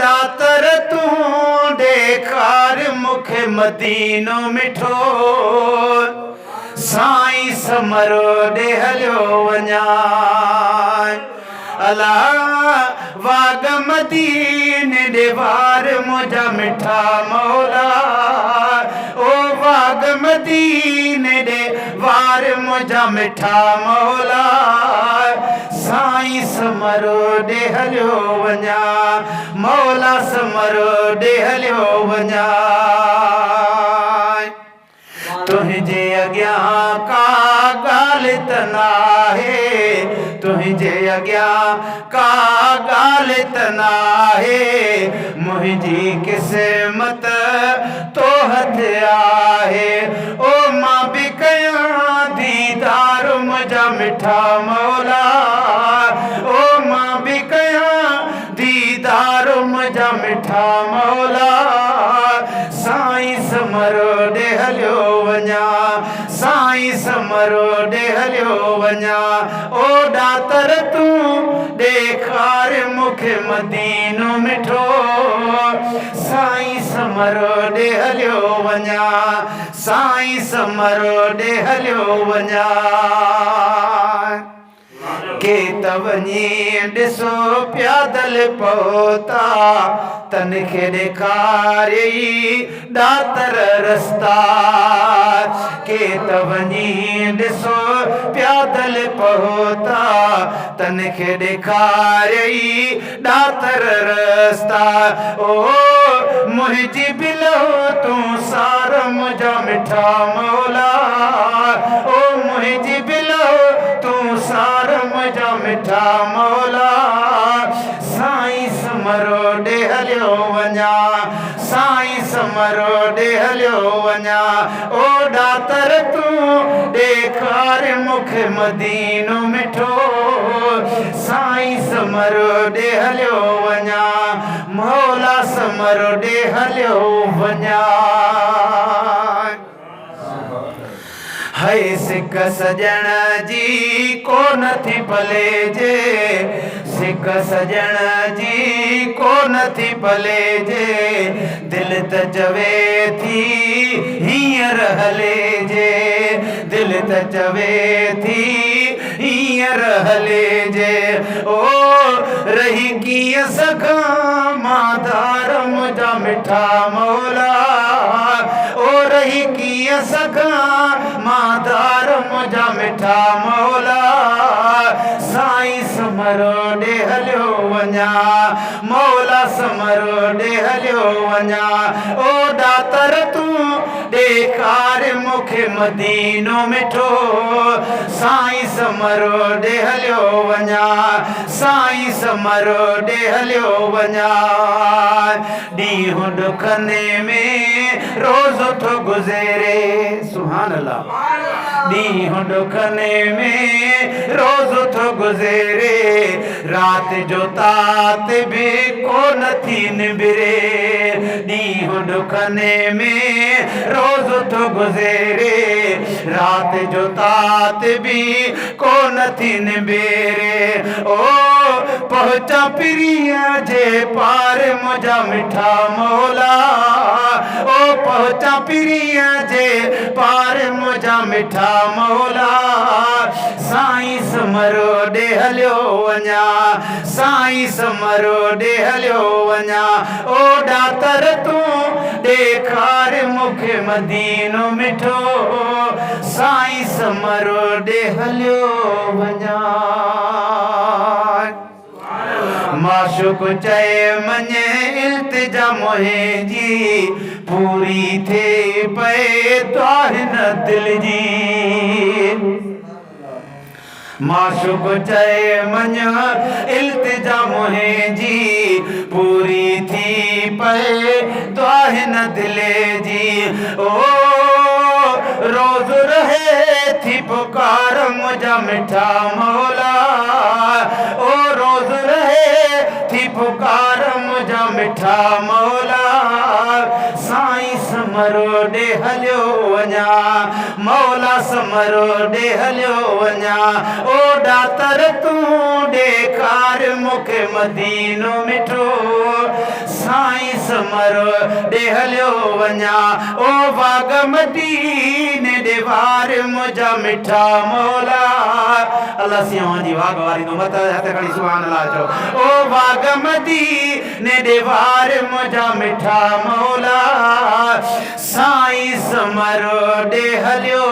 डातर तू ॾेखार मूंखे मदीनो मिठो साईं समरो ॾे हलियो वञा अला वाग मदीने ॾे वार मुंहिंजा मिठा मौला ओ वाग मदीने ॾे वार मुंहिंजा मिठा मौला साईं समरो ॾे हलियो वञा मौला समरो ॾे हलियो वञा तुंहिंजे अॻियां का ॻाल्हि त नाहे तुंहिंजे अॻियां का ॻाल्हि त नाहे मुंहिंजी क़िस्मत तो हथ आहे ओ मां बि कयां दीदार मुंहिंजा मिठा मौला ओ मां बि कयां दीदार मुंहिंजा मिठा मौला साईं समरो ॾे हलियो वञा साईं समरो ॾे हलियो वञा ओ डातर तूं ॾेखार मूंखे मदीनो मिठो साईं समरो ॾे हलियो वञा साईं समरो ॾे हलियो वञा के त वञी ॾिसो प्यादल पहुता तन खे ॾेखारियई डातर रस्ता के त वञी ॾिसो प्यादल पहुता तन खे ॾेखारियई डातर रस्ता ओ मुंहिंजी बिलो तूं सार मुंहिंजा मिठा मौला ओ मुंहिंजी बिलो तूं सार मुंहिंजा मिठा मौला साईं समरो ॾे हलियो वञा साईं समरो ॾे हलियो वञा ओ डातर तूं ॾेखार मूंखे मदीनो मिठो साईं समरो ॾे हलियो वञा मौला समरो ॾे हलियो वञा है सिक सजण जी को नथी भलेजे सिक सजण जी को नथी भलेजे दिल त चवे थी हींअर हलेजे दिल त चवे थी हींअर हलेजे ओ रही कीअं सघां मादार मुंहिंजा मिठा मौला ओ रही कीअं सघां मादार मुंहिंजा मिठा मौला साईं समरो ॾे हलियो वञा मौला समरो ॾे हलियो वञा ओ डातर तूं ॾेखार मूंखे मदीनो मिठो साईं समरो ॾे हलियो वञा साईं समरो ॾे हलियो वञा ॾींहुं ॾुखने में रोज़ थो गुज़रे सुभान अल्लाह ॾींहुं ॾुखने में रोज़ थो गुज़रे रात जो तात भी को नथी निबिरे ॾींहुं ॾुखने में रोज़ थो गुज़रे रात जो तात भी को नथी निबिरे ओ पहुचा पिरीअ जे पार मुंहिंजा मिठा मौला ओ पहुचा पिरीअ जे पार मुंहिंजा मिठा मौला साईं समरो ॾे हलियो वञा साईं समरो ॾे हलियो वञा ओ डातर तूं ॾेखार मूंखे मदीनो मिठो साईं समरो ॾे हलियो वञा माशुक चए मञे इल्तिजा मुंहिंजी पूरी थिए पए तोहिन दिल जी माशुक चए मञ इल्तिजा मुंहिंजी पूरी थी पए तोहिन दिल जी ओ रोज़ रहे थी पुकार मुंहिंजा मिठा मौला ओ रोज़ रहे थी पुकार मुंहिंजा मिठा मौला साईं समरो ॾे हलियो वञा मौला समरो ॾे हलियो वञा ओ डातर तूं ॾेखार मूंखे मदीनो मिठो समरो दे हलियो वञा ओ वागमती ने दे वार मुझा मिठा मौला अल्लाह सियां जी वाग वारी तो मत हथ खड़ी सुभान अल्लाह चो ओ वागमती ने दे वार मुझा मिठा मौला साईं समरो दे हलियो